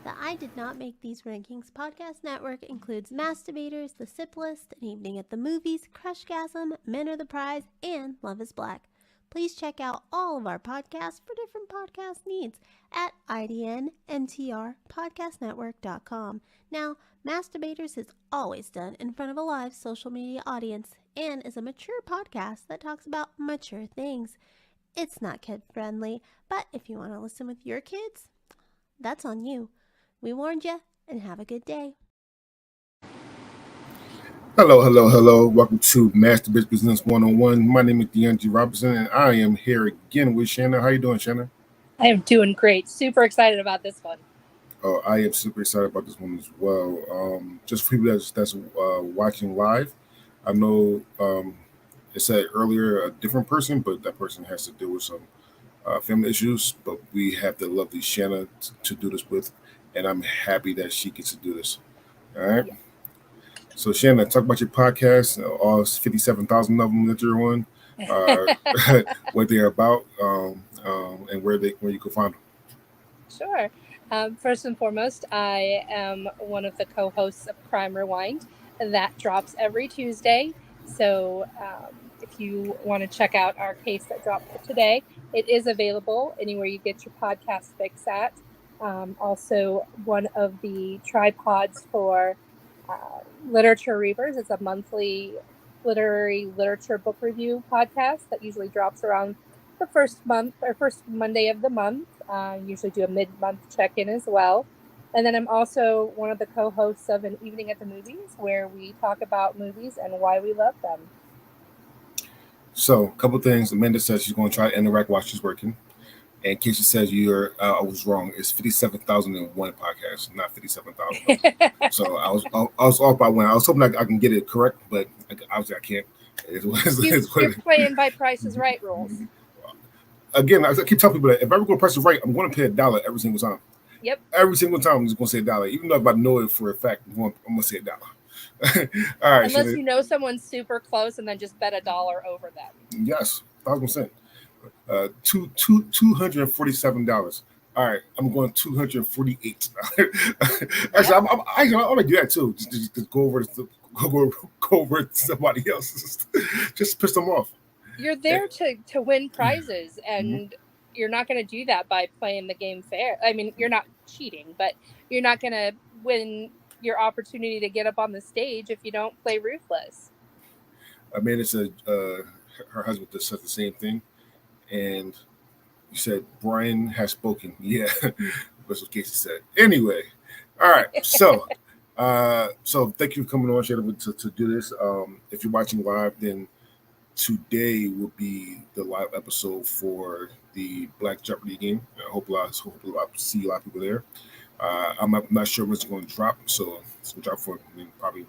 The I Did Not Make These Rankings podcast network includes Masturbators, The Sip List, An Evening at the Movies, Crushgasm, Men Are the Prize, and Love is Black. Please check out all of our podcasts for different podcast needs at idnmtrpodcastnetwork.com. Now, Masturbators is always done in front of a live social media audience and is a mature podcast that talks about mature things. It's not kid friendly, but if you want to listen with your kids, that's on you. We warned you, and have a good day. Hello. Welcome to Master Bitch Business 101. My name is DeAndre Robinson, and I am here again with Shana. How you doing, Shana? I am doing great. Super excited about this one. Oh, I am super excited about this one as well. Just for people that's watching live, I know it said earlier a different person, but that person has to deal with some family issues. But we have the lovely Shana to do this with, and I'm happy that she gets to do this. All right. Yeah. So, Shanna, talk about your podcast, all 57,000 of them that you're on, what they're about, and where you can find them. Sure. First and foremost, I am one of the co-hosts of Crime Rewind. That drops every Tuesday. So if you want to check out our case that dropped for today, it is available anywhere you get your podcast fix at. Also, one of the tripods for Literature Reavers is a monthly literature book review podcast that usually drops around the first Monday of the month. Usually do a mid-month check-in as well. And then I'm also one of the co-hosts of An Evening at the Movies, where we talk about movies and why we love them. So, a couple things. Amanda says she's going to try to interact while she's working. And Casey says I was wrong. It's 57,001 podcasts, not 57,000. So I was off by one. I was hoping I can get it correct, but obviously I can't. You're playing by Price is Right rules. Again, I keep telling people that if I ever go to Price is Right, I'm going to pay $1 every single time. Yep. Every single time I'm just going to say $1, even though if I know it for a fact, I'm going to say $1. All right. Unless you know someone's super close and then just bet $1 over them. Yes, 1,000%. $247. All right, I'm going $248. Actually, I'm gonna do that too. Just go over to somebody else. Just piss them off. You're there to win prizes, and you're not going to do that by playing the game fair. I mean, you're not cheating, but you're not going to win your opportunity to get up on the stage if you don't play ruthless. Amanda said her husband just said the same thing, and you said Brian has spoken. Yeah, that's what Casey said. Anyway, all right. So, so thank you for coming on, Shana, to do this. If you're watching live, then today will be the live episode for the Black Jeopardy game. I hope I see a lot of people there. I'm not sure when it's going to drop, so it's going to drop for probably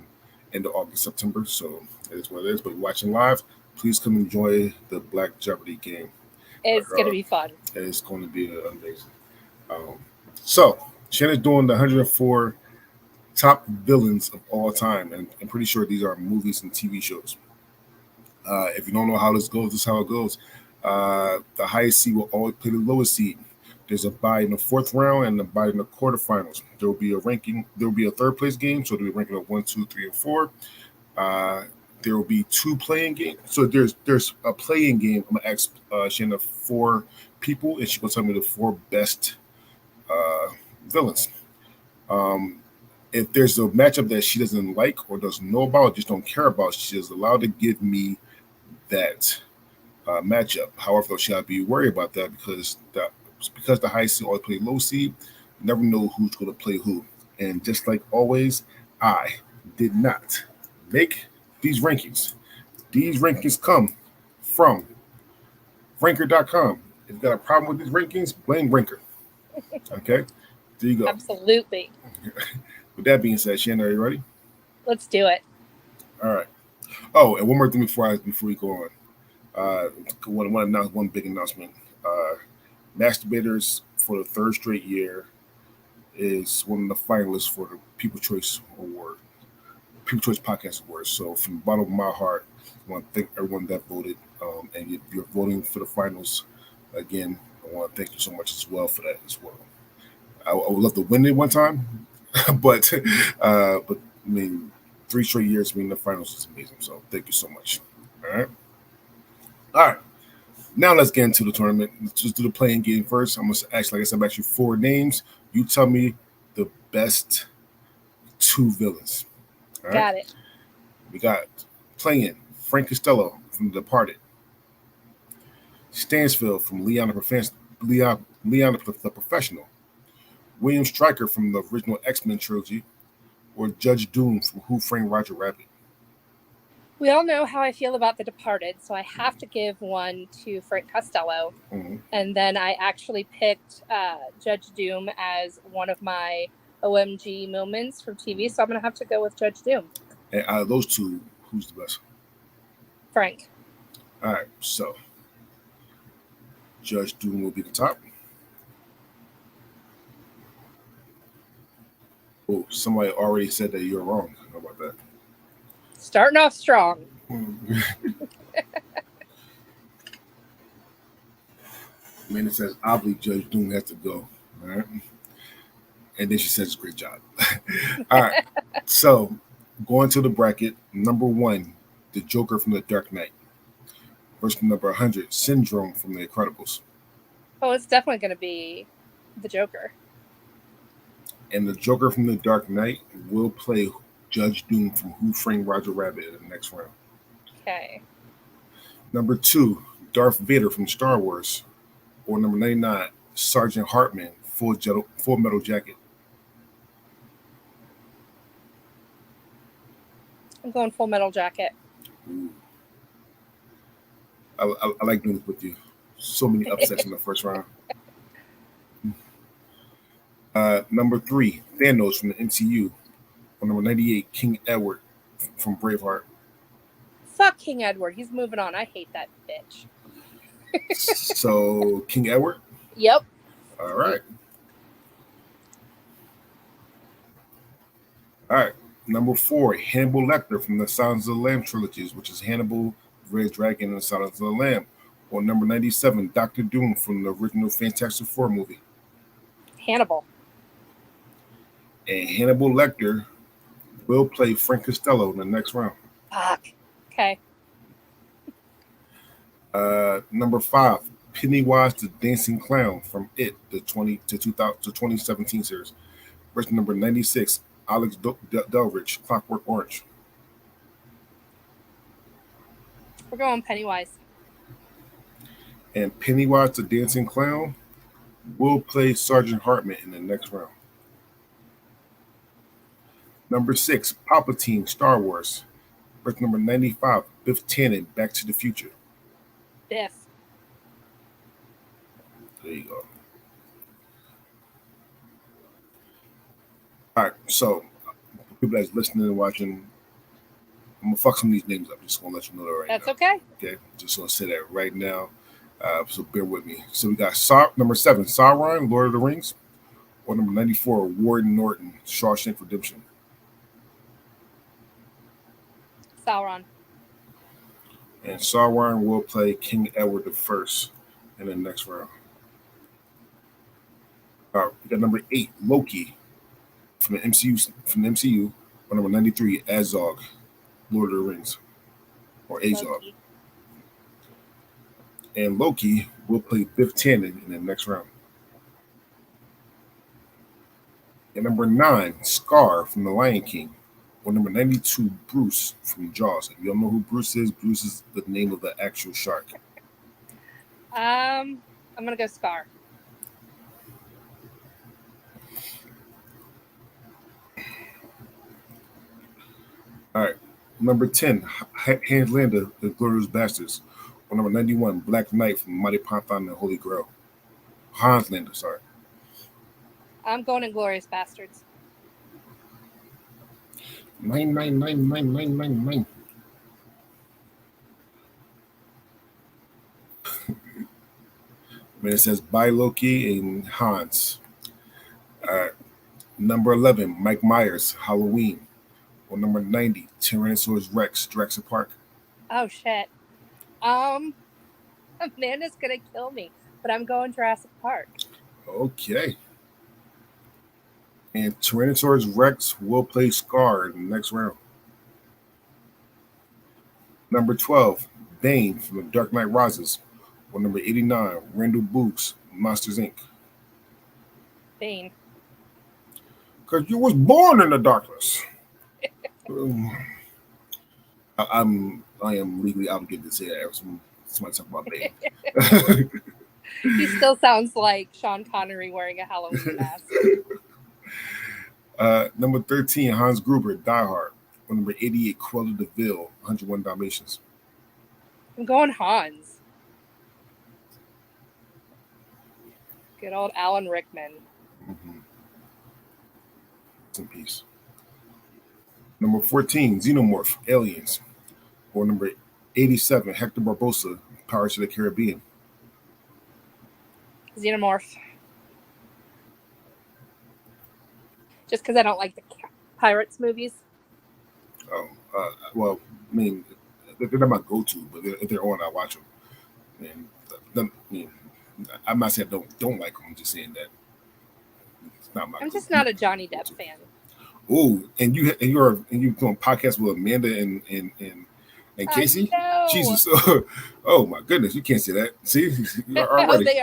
end of August, September. So it is what it is. But watching live, please come enjoy the Black Jeopardy game. It's going to be fun. It's going to be amazing. So Shannon's doing the 104 top villains of all time, and I'm pretty sure these are movies and TV shows. If you don't know how this goes, this is how it goes. The highest seed will always play the lowest seed. There's a bye in the fourth round and a bye in the quarterfinals. There will be a ranking. There will be a third place game, so there will be a ranking of 1, 2, 3, and 4. There will be 2 playing games. So there's a playing game. I'm gonna ask Shanna 4 people, and she will tell me the 4 best villains. If there's a matchup that she doesn't like or doesn't know about, just don't care about, she is allowed to give me that matchup. However, though, she got to be worried about that because the high seed always play low seed. You never know who's going to play who. And just like always, I did not make these rankings. These rankings come from Ranker.com. If you got a problem with these rankings, blame Ranker. Okay? There you go. Absolutely. With that being said, Shannon, are you ready? Let's do it. All right. Oh, and one more thing before we go on. One big announcement. Masturbators for the 3rd straight year is one of the finalists for the People's Choice Podcast Award. So from the bottom of my heart, I want to thank everyone that voted. And if you're voting for the finals, again, I want to thank you so much as well for that as well. I would love to win it one time, but I mean, 3 straight years being in the finals is amazing. So thank you so much. All right, all right. Now let's get into the tournament. Let's just do the playing game first. I'm gonna ask, like I said, I'm actually 4 names. You tell me the best 2 villains. All right. Got it. We got playing Frank Costello from The Departed, Stansfield from Leon the Professional, William Stryker from the original X-Men trilogy, or Judge Doom from Who Framed Roger Rabbit. We all know how I feel about The Departed, so I have to give one to Frank Costello. Mm-hmm. And then I actually picked Judge Doom as one of my OMG moments from TV, so I'm going to have to go with Judge Doom. And out of those two, who's the best? Frank. All right, so Judge Doom will be the top. Oh, somebody already said that you're wrong. How about that? Starting off strong. Man, it says obviously Judge Doom has to go. All right. And then she says, great job. All right. So going to the bracket, number 1, the Joker from The Dark Knight. Versus number 100, Syndrome from The Incredibles. Oh, it's definitely going to be the Joker. And the Joker from The Dark Knight will play Judge Doom from Who Framed Roger Rabbit in the next round. Okay. Number 2, Darth Vader from Star Wars. Or number 99, Sergeant Hartman, Full Metal Jacket. I'm going Full Metal Jacket. Ooh. I like doing this with you. So many upsets in the first round. Number 3, Thanos from the MCU. Or number 98, King Edward from Braveheart. Fuck King Edward. He's moving on. I hate that bitch. So, King Edward? Yep. All right. All right. Number 4, Hannibal Lecter from the Silence of the Lamb trilogies, which is Hannibal, Red Dragon, and the Silence of the Lamb. Or number 97, Doctor Doom from the original Fantastic Four movie. Hannibal. And Hannibal Lecter will play Frank Costello in the next round. Fuck. Okay. Number 5, Pennywise the Dancing Clown from It, the 2017 series. Versus number 96, Alex Delridge, Clockwork Orange. We're going Pennywise. And Pennywise the Dancing Clown will play Sergeant Hartman in the next round. Number 6, Palpatine, Star Wars. Versus number 95, Biff Tannen, Back to the Future. Biff. There you go. All right, so people that's listening and watching, I'm gonna fuck some of these names up. Just gonna let you know that right That's now. okay. Okay, just gonna say that right now. So bear with me. So we got number 7, Sauron, Lord of the Rings, or number 94, Warden Norton, Shawshank Redemption. Sauron. And Sauron will play King Edward I in the next round. All right, we got number 8, Loki from the MCU, or number 93, Azog, Lord of the Rings, or Azog. Loki. And Loki will play Biff Tannen in the next round. And number 9, Scar from The Lion King, or number 92, Bruce from Jaws. If you don't know who Bruce is the name of the actual shark. I'm gonna go Scar. All right. Number 10, Hans Landa, The Glorious Bastards. Or number 91, Black Knight from Mighty Python and Holy Grail. Hans Landa, sorry. I'm going Inglourious Bastards. 9999999. Man, it says by Loki and Hans. Number 11, Mike Myers, Halloween. Or number 90, Tyrannosaurus Rex, Jurassic Park. Oh shit. Amanda's gonna kill me, but I'm going Jurassic Park. Okay. And Tyrannosaurus Rex will play Scar in the next round. Number 12, Bane from The Dark Knight Rises. Or number 89, Randall Books, Monsters Inc. Bane. Because you was born in the darkness. I am legally obligated to say that every somebody talk about Bane. He still sounds like Sean Connery wearing a Halloween mask. Number 13, Hans Gruber, Die Hard. Or number 88, Cruella de Vil, 101 Dalmatians. I'm going Hans. Good old Alan Rickman. Mm-hmm. In peace. Number 14, Xenomorph, Aliens. Or number 87, Hector Barbosa, Pirates of the Caribbean. Xenomorph. Just because I don't like the Pirates movies. Oh, well, I mean, they're not my go-to, but if they're on, I watch them. And I'm not saying I don't like them. I'm just saying that it's not my. I'm just not a Johnny Depp fan. Oh, and you doing podcasts with Amanda and Casey? Jesus! Oh my goodness, you can't say that. See, already. They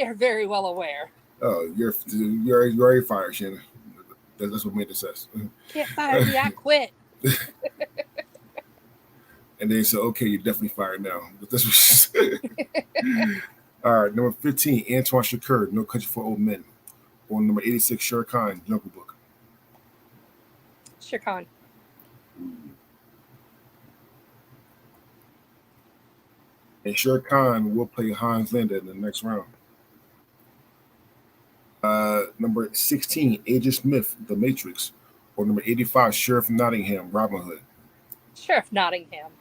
are very well aware. Oh, you're already fired, Shana. That's what Amanda says. Can't fire me, I quit. And they said, okay, you're definitely fired now. But this was all right. Number 15, Antoine Shakur, No Country for Old Men. Or number 86, Shere Khan, Jungle Book. Shere Khan. And Shere Khan will play Hans Landa in the next round. Number 16, Agent Smith, The Matrix. Or number 85, Sheriff Nottingham, Robin Hood. Sheriff Nottingham.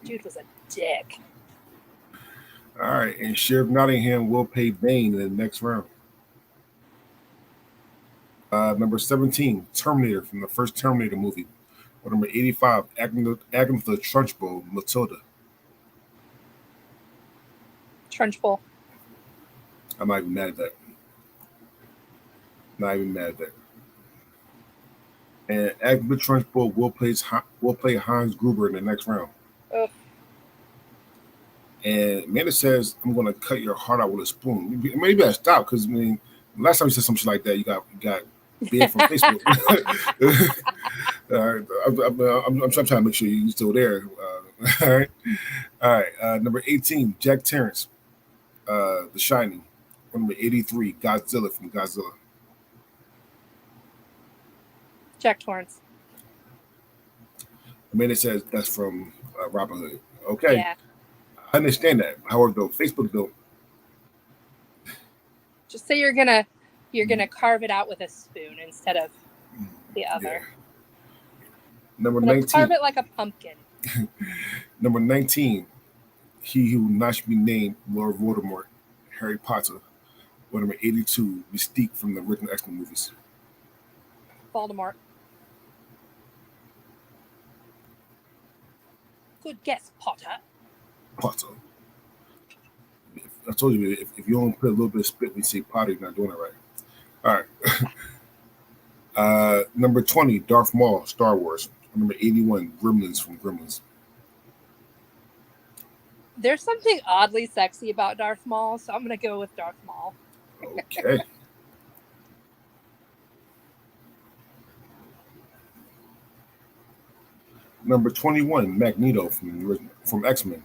Dude was a dick. All right, and Sheriff Nottingham will play Bane in the next round. Number 17, Terminator from the first Terminator movie. Or number 85, Agatha Trunchbull, Matilda. Trunchbull. I'm not even mad at that. And Agatha Trunchbull will play Hans Gruber in the next round. Ugh. And Amanda says, I'm going to cut your heart out with a spoon. Maybe I stop because, I mean, last time you said something like that, you got banned from Facebook. I'm trying to make sure you're still there. All right. Number 18, Jack Terrence, The Shining. Number 83, Godzilla from Godzilla. Jack Torrance. Amanda says that's from Robin Hood. Okay. Yeah. I understand that. However, though, Facebook don't. Just say you're gonna carve it out with a spoon instead of the other. Yeah. Number 19. Carve it like a pumpkin. Number 19. He who not should be named Lord Voldemort, Harry Potter. Or number 82, Mystique from the original X-Men movies. Voldemort. Good guess, Potter. I told you, if you only put a little bit of spit when you say Potter, you're not doing it right. All right. Number 20, Darth Maul, Star Wars. Number 81, Gremlins from Gremlins. There's something oddly sexy about Darth Maul, so I'm going to go with Darth Maul. Okay. Number 21, Magneto from X-Men.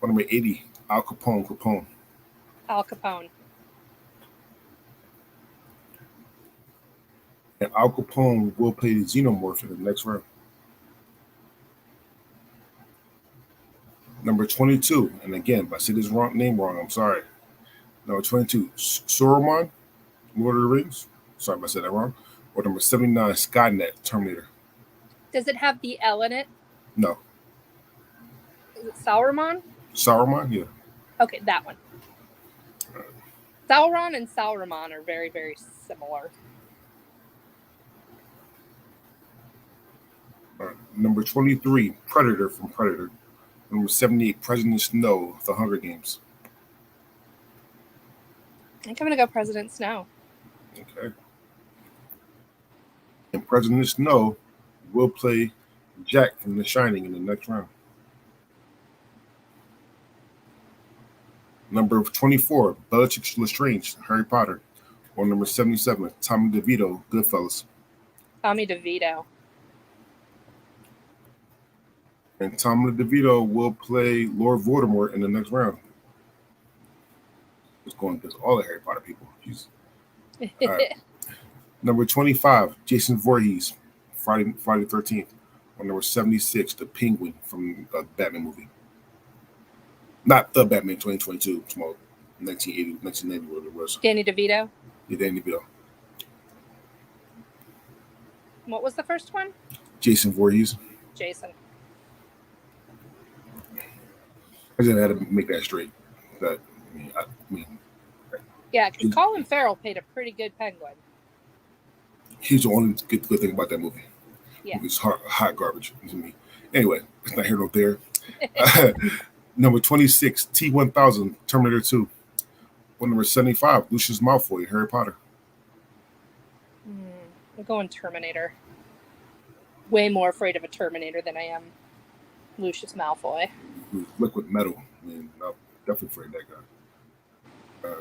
Or number 80, Al Capone. Al Capone. And Al Capone will play the Xenomorph in the next round. Number 22, and again, if I say this name wrong, I'm sorry. Number 22, Saruman, Lord of the Rings. Sorry if I said that wrong. Or number 79, Skynet, Terminator. Does it have the L in it? No. Is it Sauron? Saruman, yeah. Okay, that one. Sauron and Sauron are very, very similar. Number 23, Predator from Predator. Number 78, President Snow of the Hunger Games. I think I'm going to go President Snow. Okay. President Snow will play Jack from The Shining in the next round. Number 24, Bellatrix Lestrange, Harry Potter. Or number 77, Tommy DeVito, Goodfellas. Tommy DeVito. And Tommy DeVito will play Lord Voldemort in the next round. It's going against all the Harry Potter people. Jeez. All right. Number 25, Jason Voorhees, Friday the 13th. Or number 76, the Penguin from the Batman movie. Not the Batman 2022, small 1980, 1990, whatever it was. Danny DeVito. Yeah, Danny DeVito. What was the first one? Jason Voorhees. Jason. I just had to make that straight. That I mean, yeah, because Colin Farrell played a pretty good Penguin. He's the only good thing about that movie. Yeah. It's hot garbage to me. Anyway, it's not here nor there. Number 26, T-1000, Terminator 2. Or number 75, Lucius Malfoy, Harry Potter. I'm going Terminator. Way more afraid of a Terminator than I am Lucius Malfoy. Liquid metal. I mean, I'm definitely afraid of that guy.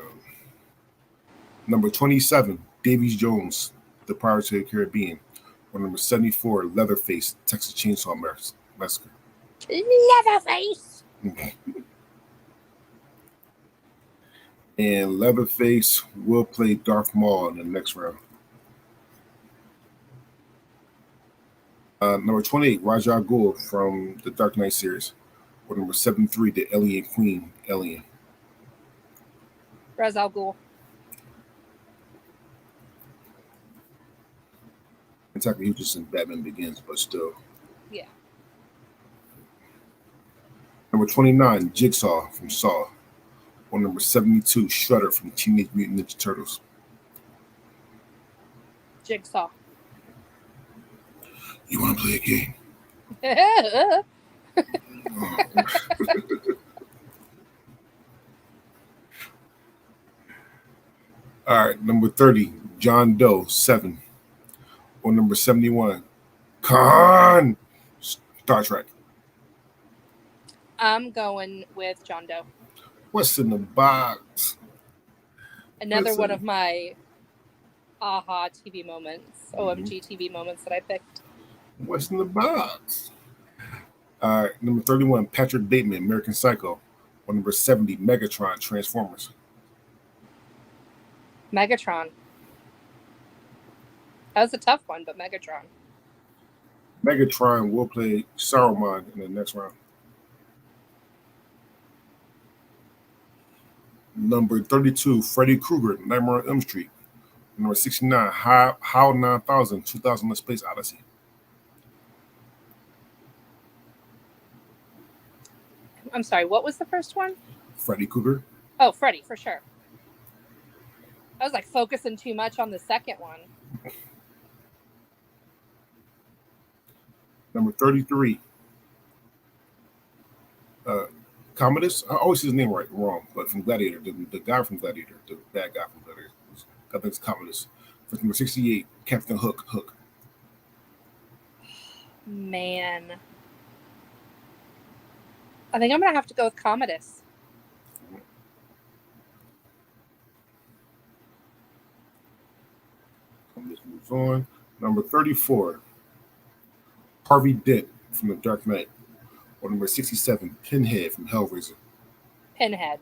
Number 27, Davy Jones, The Pirates of the Caribbean. Or number 74, Leatherface, Texas Chainsaw Massacre. Leatherface! And Leatherface will play Darth Maul in the next round. Number 28, Ra's al Ghul from the Dark Knight series. Or number 73, the Alien Queen, Alien. Ra's al Ghul. Exactly, he was just in Batman Begins, but still. Yeah. Number 29, Jigsaw from Saw. Or number 72, Shredder from Teenage Mutant Ninja Turtles. Jigsaw. You want to play a game? All right, number 30, John Doe, 7. Or number 71, Khan, Star Trek. I'm going with John Doe. What's in the box? Another one of my aha TV moments, OMG TV moments that I picked. What's in the box? All right, number 31, Patrick Bateman, American Psycho. Or number 70, Megatron, Transformers. Megatron. That was a tough one, but Megatron. Megatron will play Saruman in the next round. Number 32, Freddy Krueger, Nightmare on Elm Street. Number 69, HAL 9000, 2000: A Space Odyssey. I'm sorry, what was the first one? Freddy Krueger. Oh, Freddy, for sure. I was like focusing too much on the second one. Number 33, Commodus. I always say his name wrong, but from Gladiator, the guy from Gladiator, the bad guy from Gladiator. I think it's Commodus. For number 68, Captain Hook. Man. I think I'm going to have to go with Commodus. Let's move on. Number 34, Harvey Dent from The Dark Knight. Or number 67, Pinhead from Hellraiser. Pinhead.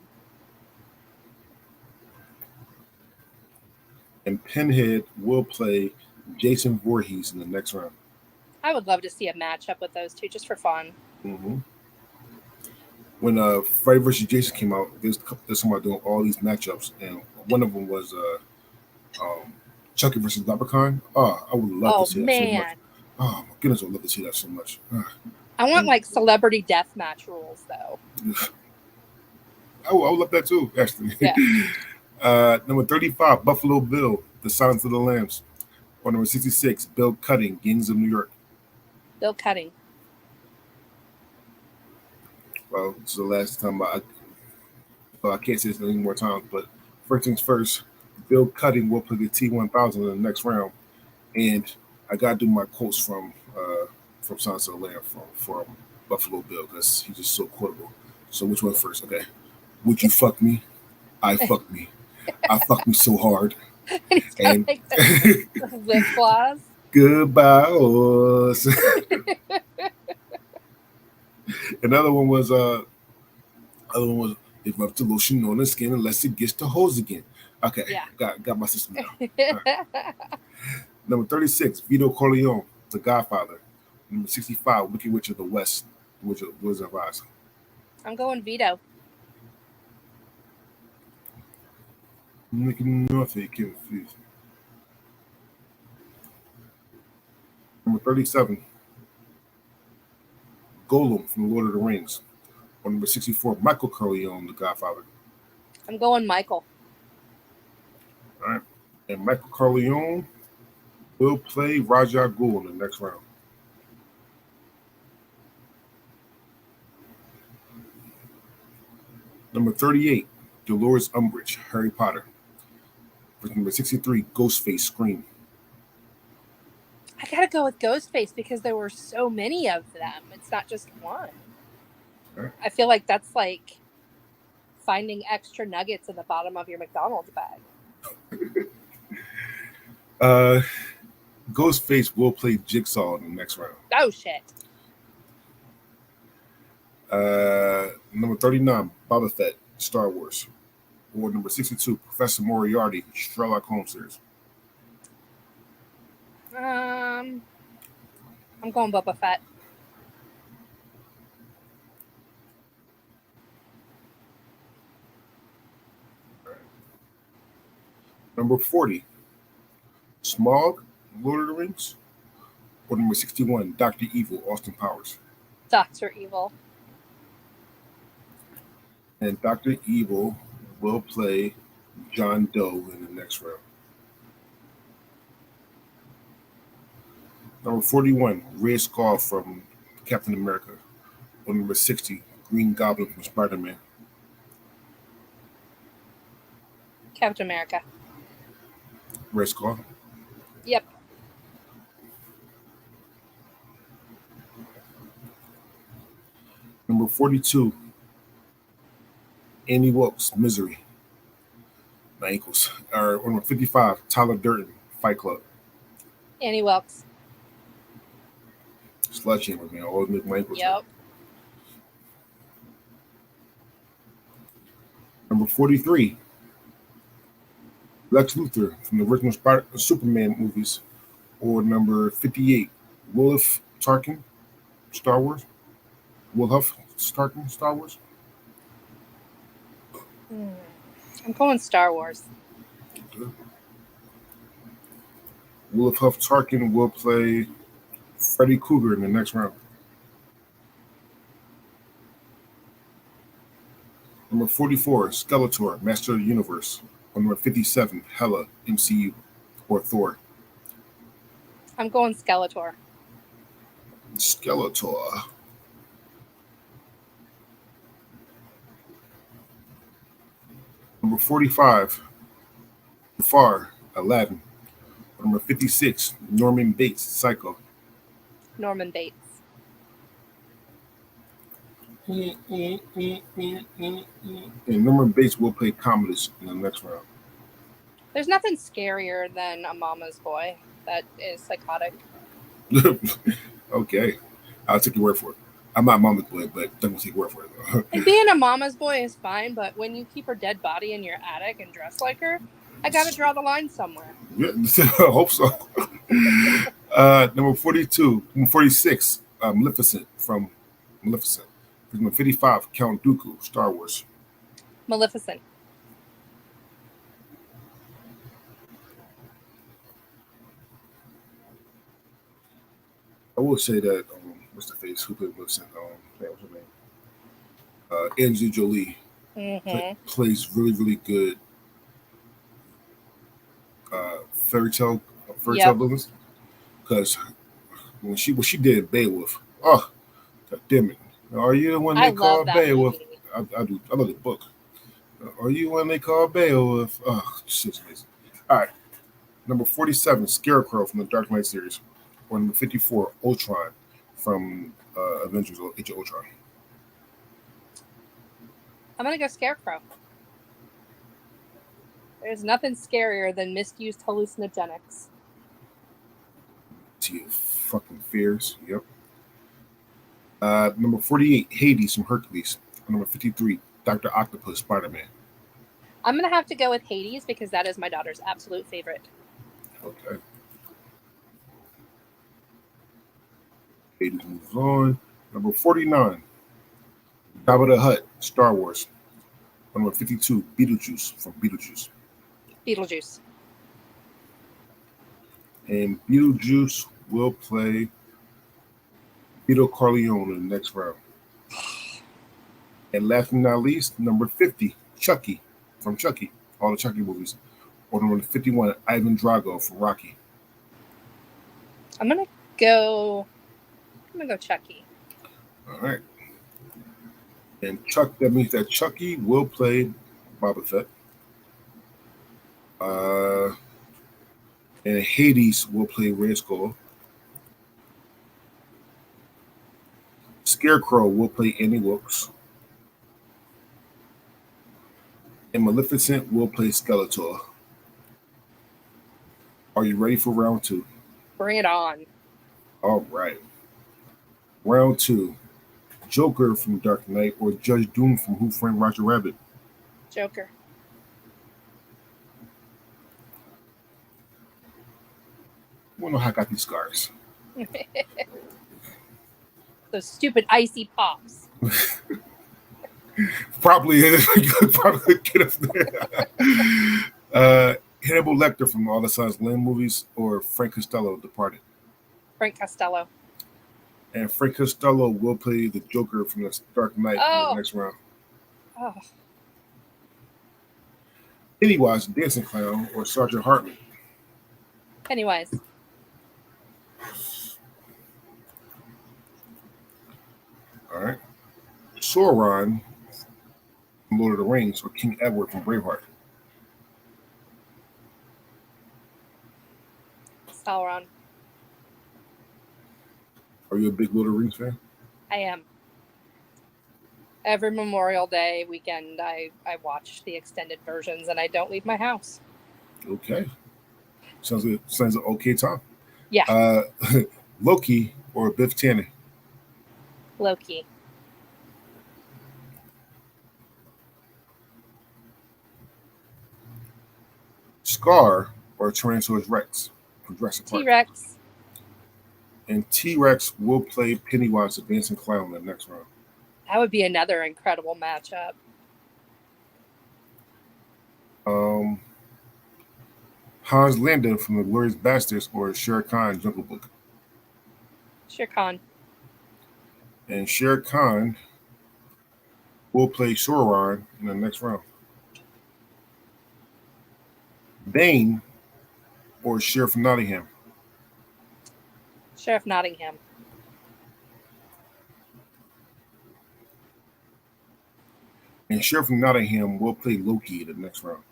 And Pinhead will play Jason Voorhees in the next round. I would love to see a matchup with those two just for fun. Mm-hmm. When Freddy vs. Jason came out, there's somebody doing all these matchups, and one of them was Chucky versus Leprechaun. Oh, I would love to see that so much. Oh my goodness, I would love to see that so much. I want like celebrity deathmatch rules though. I would love that too, actually. Yeah. Number 35, Buffalo Bill, The Silence of the Lambs. Or number 66, Bill Cutting, Gangs of New York. Bill Cutting. Well, this is the last time I can't say this any more times, but first things first, Bill Cutting will play the T-1000 in the next round. And I gotta do my quotes from Sons of the Lamb from Buffalo Bill because he's just so quotable. So which one first? Okay. Would you fuck me? I fuck me. I fuck me so hard. And he's got And like the lip gloss. goodbye. Another one was if I put the lotion on the skin unless it gets the hose again. Okay, Yeah. got my system now. Right. Number 36, Vito Corleone, The Godfather. Number 65, Wicked Witch of the West, Wizard of Oz. I'm going Vito. Looking north, you can confuse. Number 37, Gollum from The Lord of the Rings. Or number 64, Michael Corleone, The Godfather. I'm going Michael. All right. And Michael Corleone will play Raja Ghul in the next round. Number 38, Dolores Umbridge, Harry Potter. Number 63, Ghostface, Scream. I gotta go with Ghostface because there were so many of them. It's not just one. Right. I feel like that's like finding extra nuggets in the bottom of your McDonald's bag. Ghostface will play Jigsaw in the next round. Oh shit. Number 39, Boba Fett, Star Wars. Or number 62, Professor Moriarty, Sherlock Holmes series. I'm going Boba Fett. Number 40, Smaug, Lord of the Rings. Or number 61, Dr. Evil, Austin Powers. Dr. Evil. And Dr. Evil will play John Doe in the next round. Number 41, Red Skull from Captain America. Or number 60, Green Goblin from Spider-Man. Captain America. Red Skull. Yep. Number 42, Annie Wilkes, Misery. My ankles. Or number 55, Tyler Durden, Fight Club. Annie Wilkes. Sledgehammer, man. I always make my ankles. Yep. Number 43, Lex Luthor from the original Superman movies. Or number 58, Wilf Tarkin, Star Wars. Wilhuff Tarkin, Star Wars. I'm going Star Wars. Okay. Wilhuff Tarkin will play Freddy Krueger in the next round. Number 44, Skeletor, Master of the Universe. Or number 57, Hela, MCU, or Thor. I'm going Skeletor. Skeletor. Number 45, Jafar, Aladdin. Number 56, Norman Bates, Psycho. Norman Bates. And Norman Bates will play Commodus in the next round. There's nothing scarier than a mama's boy that is psychotic. Okay, I'll take your word for it. I'm not mama's boy, but don't take your word for it. And being a mama's boy is fine, but when you keep her dead body in your attic and dress like her, I gotta draw the line somewhere. Yeah, I hope so. Number 42, number 46, Maleficent from Maleficent. Number 55, Count Dooku, Star Wars. Maleficent. I will say that what's the face who played Maleficent? What's her name? Angelina Jolie plays really, really good fairy tale villains. Because what she did Beowulf, oh, God damn it! Are you the one they call Beowulf? I do. I love the book. Are you one they call Beowulf? Oh, shit's amazing. All right, number 47, Scarecrow from the Dark Knight series. or number 54, Ultron from Avengers Age of Ultron? I'm gonna go Scarecrow. There's nothing scarier than misused hallucinogenics. To your fucking fears. Yep. Number 48, Hades from Hercules. Number 53, Dr. Octopus, Spider-Man. I'm gonna have to go with Hades because that is my daughter's absolute favorite. Okay. Hades moves on. Number 49, Jabba the Hutt, Star Wars. Number 52, Beetlejuice from Beetlejuice. Beetlejuice. And Beetlejuice will play Vito Corleone in the next round. And last but not least, number 50, Chucky from Chucky, all the Chucky movies. Or number 51, Ivan Drago from Rocky. I'm gonna go Chucky. All right. And that means that Chucky will play Boba Fett. And Hades will play Red Skull. Scarecrow will play Annie Wilkes. And Maleficent will play Skeletor. Are you ready for round 2? Bring it on. All right. Round 2. Joker from Dark Knight or Judge Doom from Who Framed Roger Rabbit? Joker. I don't know how I got these scars. Those stupid icy pops. Probably get us there. Hannibal Lecter from all the Silence Lane movies or Frank Costello, Departed? Frank Costello. And Frank Costello will play the Joker from the Dark Knight in the next round. Oh. Pennywise, Dancing Clown, or Sergeant Hartman? Pennywise. All right. Sauron from Lord of the Rings or King Edward from Braveheart? Sauron. Are you a big Lord of the Rings fan? I am. Every Memorial Day weekend, I watch the extended versions, and I don't leave my house. Okay. Sounds like an okay time. Yeah. Loki or Biff Tannen? Loki. Scar or Tyrannosaurus Rex from Jurassic Park? T-Rex. And T-Rex will play Pennywise, the Dancing Clown, in the next round. That would be another incredible matchup. Hans Landa from The Glorious Bastards or Shere Khan, Jungle Book? Shere Khan. And Shere Khan will play Sauron in the next round. Bane or Sheriff Nottingham? Sheriff Nottingham. And Sheriff Nottingham will play Loki in the next round.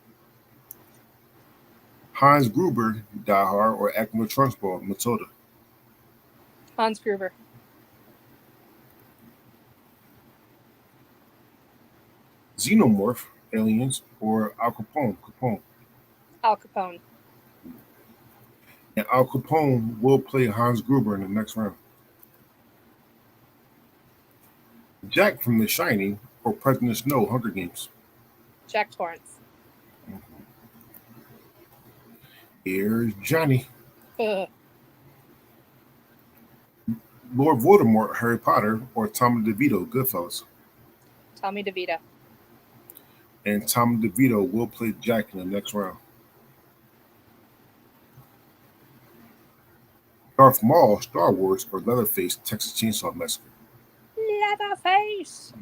Hans Gruber, Die Hard, or Acting Trunchbull, Matilda? Hans Gruber. Xenomorph, Aliens, or Al Capone, Al Capone. And Al Capone will play Hans Gruber in the next round. Jack from The Shining or President Snow, Hunger Games? Jack Torrance. Here's Johnny. Ugh. Lord Voldemort, Harry Potter, or Tommy DeVito, Goodfellas? Tommy DeVito. And Tommy DeVito will play Jack in the next round. Darth Maul, Star Wars, or Leatherface, Texas Chainsaw Massacre? Leatherface.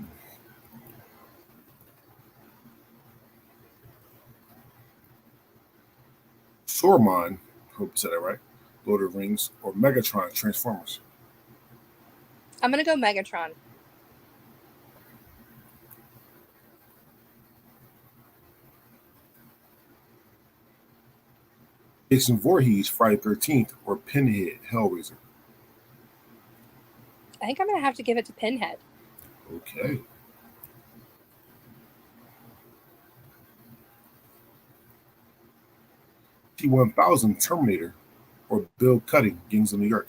Saruman, hope I said that right, Lord of the Rings, or Megatron, Transformers? I'm going to go Megatron. Jason Voorhees, Friday 13th, or Pinhead, Hellraiser? I think I'm going to have to give it to Pinhead. Okay. T-1000 Terminator or Bill Cutting, Gangs of New York?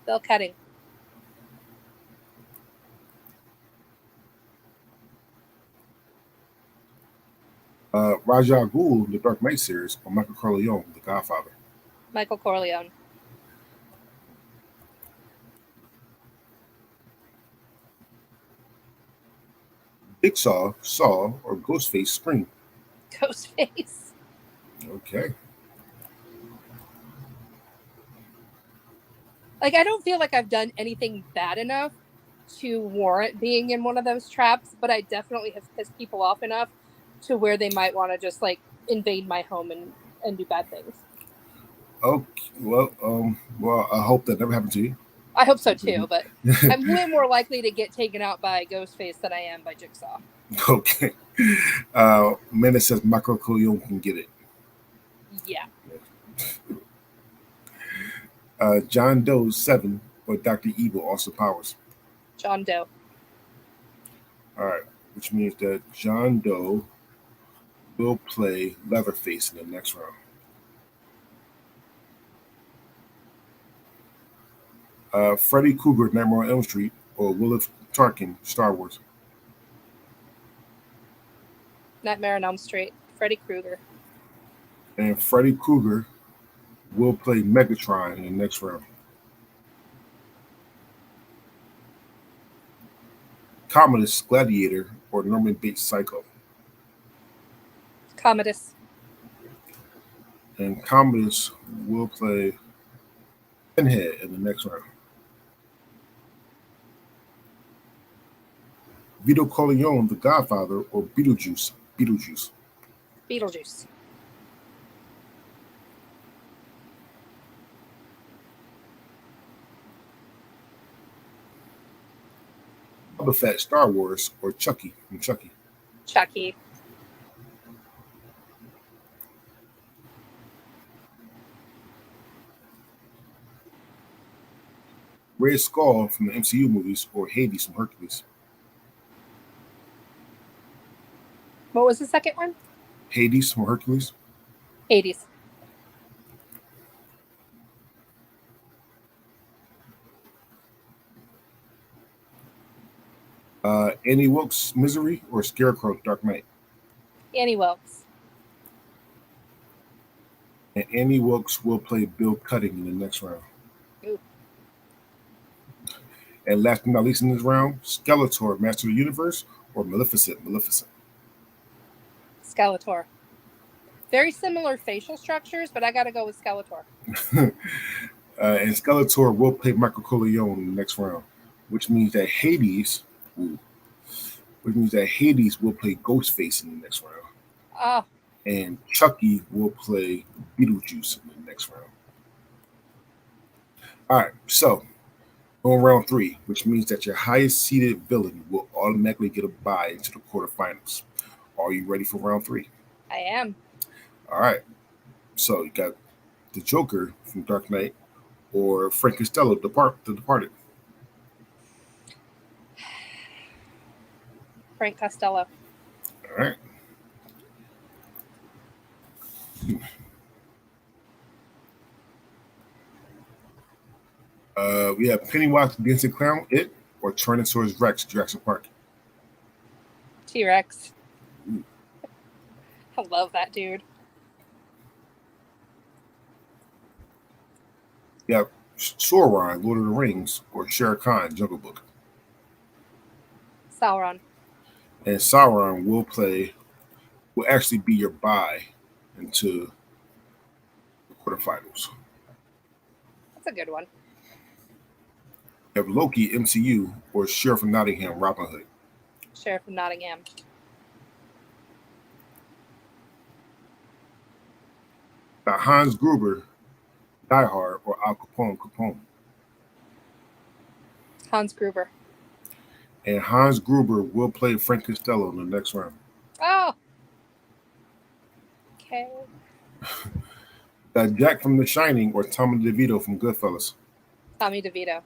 Bill Cutting. Raja al Ghul, the Dark Knight series, or Michael Corleone, The Godfather? Michael Corleone. Jigsaw, Saw, or Ghostface, Scream? Ghostface. Okay. Like, I don't feel like I've done anything bad enough to warrant being in one of those traps, but I definitely have pissed people off enough to where they might want to just like invade my home and do bad things. Okay. Well, I hope that never happened to you. I hope so too, but I'm way more likely to get taken out by Ghostface than I am by Jigsaw. Okay. Menace says Michael Corleone can get it. Yeah. John Doe 7 or Dr. Evil, Austin Powers? John Doe. All right. Which means that John Doe will play Leatherface in the next round. Freddy Krueger, Nightmare on Elm Street, or Willis Tarkin, Star Wars? Nightmare on Elm Street. Freddy Krueger. And Freddy Krueger will play Megatron in the next round. Commodus, Gladiator, or Norman Bates, Psycho? Commodus. And Commodus will play Pinhead in the next round. Vito Corleone, The Godfather, or Beetlejuice? Beetlejuice. Beetlejuice. Boba Fett, Star Wars, or Chucky from Chucky? Chucky. Red Skull from the MCU movies, or Hades from Hercules? What was the second one? Hades from Hercules. Hades. Annie Wilkes, Misery, or Scarecrow, Dark Knight? Annie Wilkes. And Annie Wilkes will play Bill Cutting in the next round. Ooh. And last but not least in this round, Skeletor, Master of the Universe, or Maleficent? Maleficent. Skeletor. Very similar facial structures, but I got to go with Skeletor. And Skeletor will play Michael Corleone in the next round, which means that Hades will play Ghostface in the next round. Oh. And Chucky will play Beetlejuice in the next round. All right, so on round 3, which means that your highest seeded villain will automatically get a bye into the quarterfinals. Are you ready for round 3? I am. All right. So you got the Joker from Dark Knight or Frank Costello, The Departed. Frank Costello. All right. We have Pennywise the Dancing Clown, It, or Tyrannosaurus Rex, Jurassic Park. T-Rex. I love that dude. We have Sauron, Lord of the Rings, or Shere Khan, Jungle Book. Sauron. And Sauron will actually be your bye into the quarterfinals. That's a good one. You have Loki, MCU, or Sheriff of Nottingham, Robin Hood. Sheriff of Nottingham. Now Hans Gruber, Die Hard, or Al Capone, Capone. Hans Gruber. And Hans Gruber will play Frank Costello in the next round. Oh. Okay. Jack from The Shining or Tommy DeVito from Goodfellas. Tommy DeVito.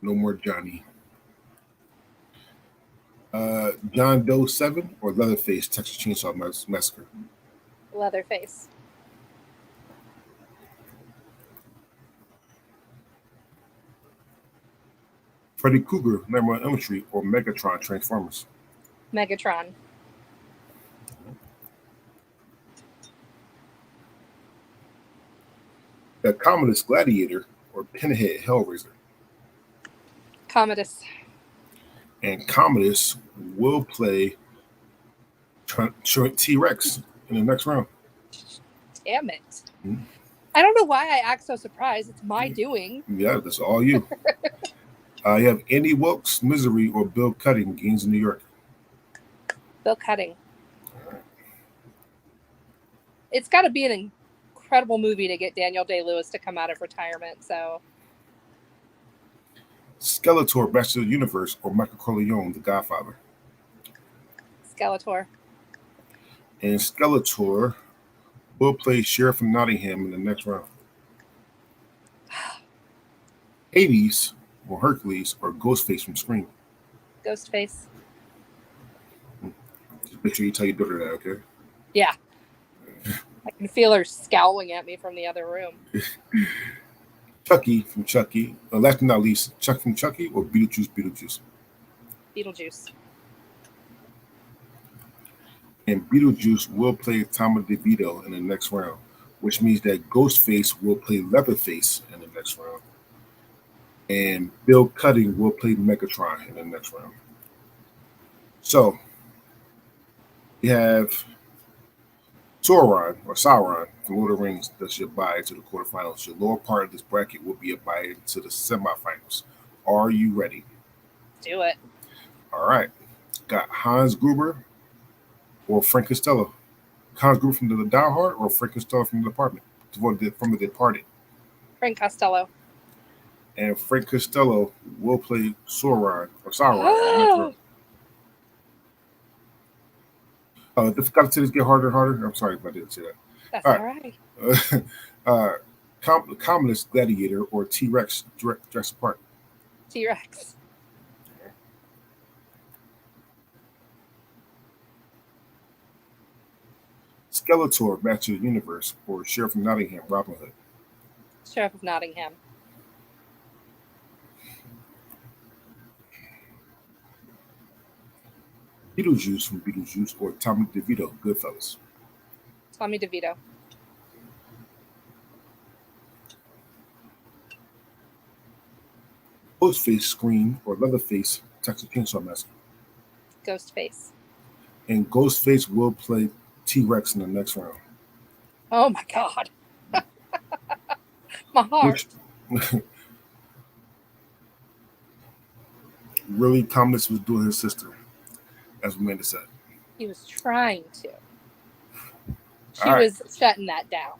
No more Johnny. John Doe 7 or Leatherface, Texas Chainsaw Massacre? Leatherface. Freddy Krueger, Nightmare on Elm Street, or Megatron, Transformers? Megatron. The Commodus Gladiator or Pinhead Hellraiser? Commodus. And Commodus will play T-Rex in the next round. Damn it. Mm-hmm. I don't know why I act so surprised. It's my doing. Yeah, that's all you. You have Andy Wilkes, Misery, or Bill Cutting, Gangs in New York? Bill Cutting. It's got to be an incredible movie to get Daniel Day-Lewis to come out of retirement. So, Skeletor, Master of the Universe, or Michael Corleone, The Godfather? Skeletor. And Skeletor will play Sheriff from Nottingham in the next round. Hades, or Hercules, or Ghostface from Scream? Ghostface. Just make sure you tell your daughter that, okay? Yeah. I can feel her scowling at me from the other room. Chucky from Chucky. Last but not least, Chuck from Chucky or Beetlejuice? Beetlejuice. And Beetlejuice will play Tommy DeVito in the next round, which means that Ghostface will play Leatherface in the next round. And Bill Cutting will play Megatron in the next round. So, we have Sauron from Lord of the Rings. That's your bye to the quarterfinals. Your lower part of this bracket will be a bye to the semifinals. Are you ready? Do it. All right. Got Hans Gruber or Frank Costello. Hans Gruber from The Die Hard or Frank Costello from The Departed? Frank Costello. And Frank Costello will play Sauron. The difficulties get harder and harder. I'm sorry if I didn't say that. That's all right. Commodus Gladiator or T-Rex Jurassic Park? T-Rex. Skeletor, Master of the Universe, or Sheriff of Nottingham, Robin Hood? Sheriff of Nottingham. Beetlejuice from Beetlejuice or Tommy DeVito, Goodfellas? Tommy DeVito. Ghostface, Scream, or Leatherface, Texas Chainsaw Massacre? Ghostface. And Ghostface will play T-Rex in the next round. Oh my God. My heart. Really, Commodus was doing his sister, as Amanda said. He was trying to. She All right. was shutting that down.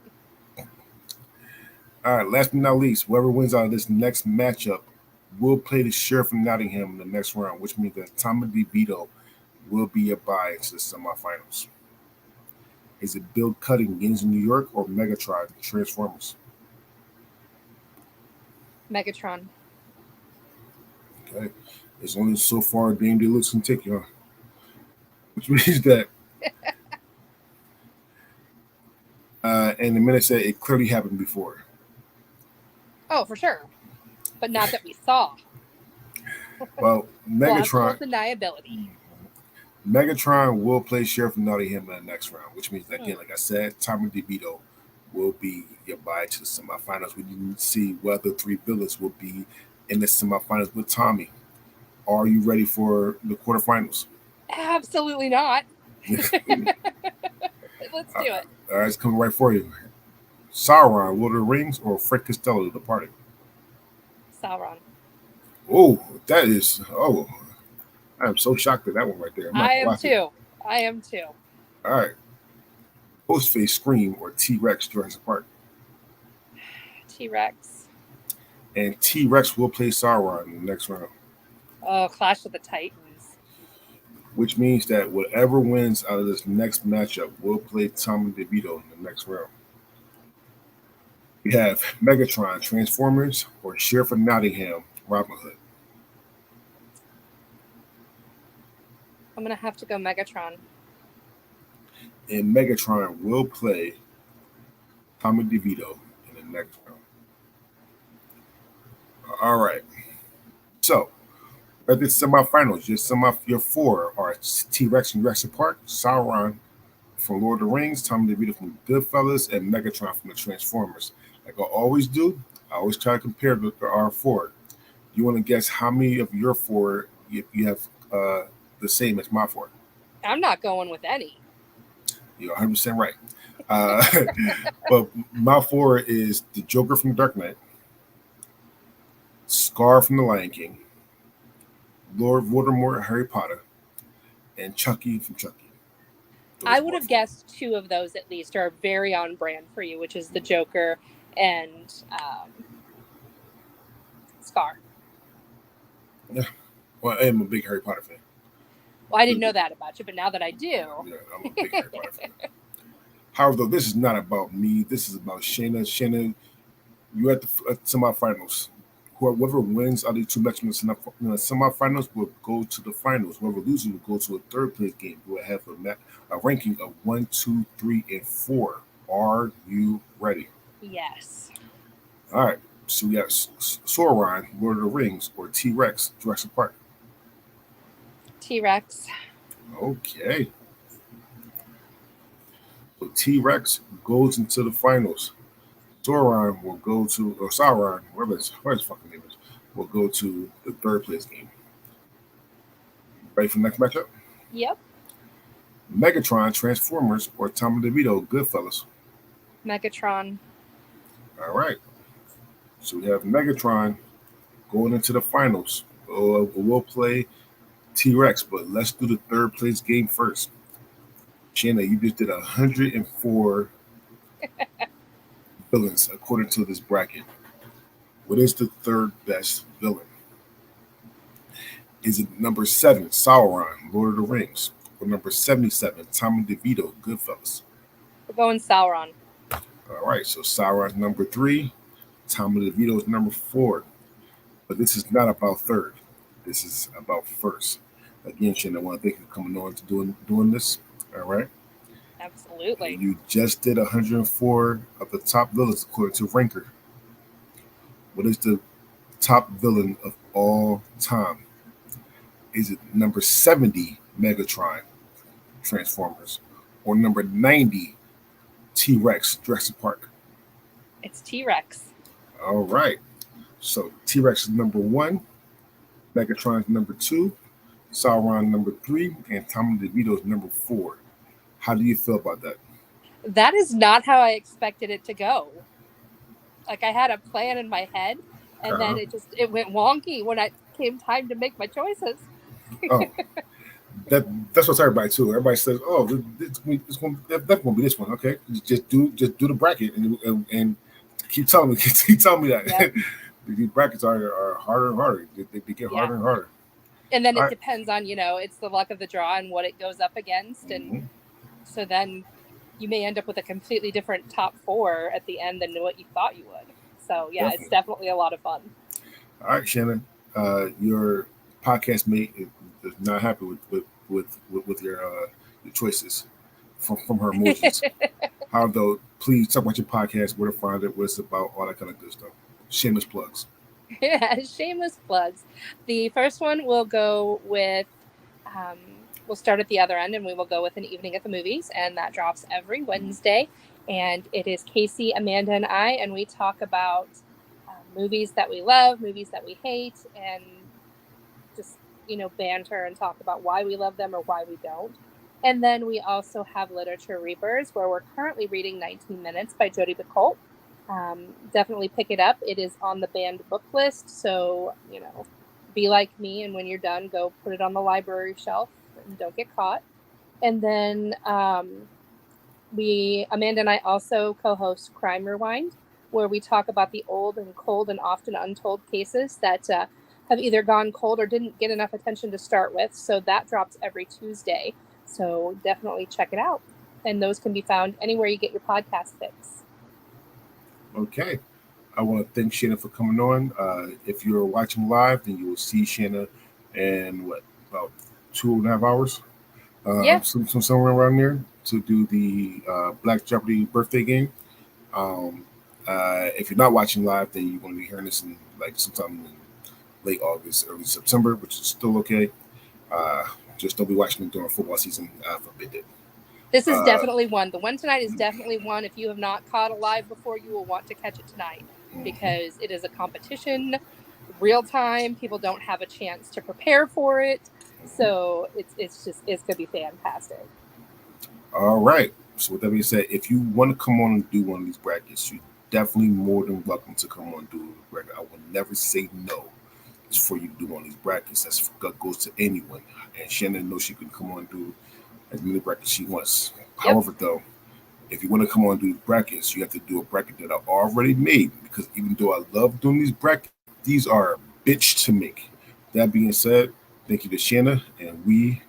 All right, last but not least, whoever wins out of this next matchup will play the Sheriff from Nottingham in the next round, which means that Tommy DeVito will be a bye to the semifinals. Is it Bill Cutting, Gangs in New York, or Megatron, Transformers? Megatron. Okay. It's only so far Dame Day-Lewis can take you on. Which means that and the minute said it clearly happened before. Oh, for sure. But not that we saw. Well, Megatron. Deniability. Megatron will play Sheriff of Nottingham in the next round, which means that, again, like I said, Tommy DeVito will be your bye to the semifinals. We need to see whether three villains will be in the semifinals with Tommy. Are you ready for the quarterfinals? Absolutely not. Let's do it. All right, it's coming right for you. Sauron, Lord of the Rings, or Frank Costello, The Departed? Sauron. Oh, that is, I am so shocked at that one right there. I am too. All right. Ghostface, Scream, or T-Rex, Jurassic Park? T-Rex. And T-Rex will play Sauron in the next round. Oh, Clash of the Titans. Which means that whatever wins out of this next matchup will play Tommy DeVito in the next round. We have Megatron, Transformers, or Sheriff of Nottingham, Robin Hood? I'm gonna have to go Megatron. And Megatron will play Tommy DeVito in the next round. All right. So, at the semifinals, your four are T-Rex from Jurassic Park, Sauron from Lord of the Rings, Tommy DeVito from Goodfellas, and Megatron from the Transformers. Like I always do, I always try to compare our four. You want to guess how many of your four you have the same as my four? I'm not going with any. You're 100% right. Uh, but my four is the Joker from Dark Knight, Scar from The Lion King, Lord Voldemort, Harry Potter, and Chucky from Chucky. I would have guessed two of those at least are very on brand for you, which is the Joker and Scar. Yeah. Well, I'm a big Harry Potter fan. Well, I didn't know that about you, but now that I do. Yeah, I'm a big Harry Potter fan. However, though, this is not about me. This is about Shana. Shana, you at the semifinals. Whoever wins out of these two matches in the semifinals will go to the finals. Whoever loses will go to a third place game. We'll have a ranking of 1, 2, 3, and 4. Are you ready? Yes. All right. So we have Sauron, Lord of the Rings, or T-Rex, Jurassic Park. T-Rex. Okay. So T-Rex goes into the finals. Sauron will go to, or Sauron, whatever his fucking name is, will go to the third place game. Ready for the next matchup? Yep. Megatron, Transformers, or Tommy DeVito, Goodfellas. Megatron. All right. So we have Megatron going into the finals. We'll play T-Rex, but let's do the third place game first. Shana, you just did 104 villains according to this bracket. What is the third best villain? Is it number 7, Sauron, Lord of the Rings, or number 77, Tommy DeVito, Goodfellas? We're going Sauron. All right, so Sauron's number 3, Tommy DeVito's number 4. But this is not about third. This is about first. Again, Shana, I want to thank you for coming on to doing this. All right. Absolutely. And you just did 104 of the top villains according to Ranker. What is the top villain of all time? Is it number 70, Megatron, Transformers, or number 90, T-Rex, Jurassic Park? It's T-Rex. All right. So T-Rex is number 1, Megatron is number 2, Sauron number 3, and Tommy DeVito is number 4. How do you feel about that? That is not how I expected it to go. Like I had a plan in my head, and then it went wonky when it came time to make my choices. Oh, that's what's everybody too. Everybody says, "Oh, that's going to be this one." Okay, just do the bracket and keep telling me that. Yep. These brackets are harder and harder. They get harder and harder. And then it depends on it's the luck of the draw and what it goes up against, and so then you may end up with a completely different top 4 at the end than what you thought you would. So yeah, It's definitely a lot of fun. All right, Shannon, your podcast mate is not happy with your choices from her emotions. However, though, please talk about your podcast, where to find it, what it's about, all that kind of good stuff. Shameless plugs. Yeah, shameless plugs. The first one will go with, we'll start at the other end and we will go with An Evening at the Movies, and that drops every Wednesday. And it is Casey, Amanda, and I, and we talk about movies that we love, movies that we hate, and just, banter and talk about why we love them or why we don't. And then we also have Literature Reapers, where we're currently reading 19 Minutes by Jodi Picoult. Definitely pick it up. It is on the banned book list, so, be like me, and when you're done, go put it on the library shelf and don't get caught. And then Amanda and I also co-host Crime Rewind, where we talk about the old and cold and often untold cases that have either gone cold or didn't get enough attention to start with. So that drops every Tuesday. So definitely check it out. And those can be found anywhere you get your podcast fix. Okay. I want to thank Shana for coming on. If you're watching live, then you will see Shana in about 2.5 hours. Yeah. Somewhere around there to do the Black Jeopardy birthday game. Um, if you're not watching live, then you're going to be hearing this in like sometime in late August, early September, which is still okay. Uh, just don't be watching it during football season. I forbid it. This is Uh, definitely one. The one tonight is definitely one. If you have not caught a live before, you will want to catch it tonight because it is a competition, real time. People don't have a chance to prepare for it, so it's gonna be fantastic. all right. So with that being said, if you want to come on and do one of these brackets, you're definitely more than welcome to come on and do a bracket. I will never say no. It's for you to do one of these brackets. That goes to anyone. And Shannon knows she can come on and do as many brackets she wants. Yep. However, though, if you want to come on and do brackets, you have to do a bracket that are already made. Because even though I love doing these brackets, these are a bitch to make. That being said, thank you to Shana, and we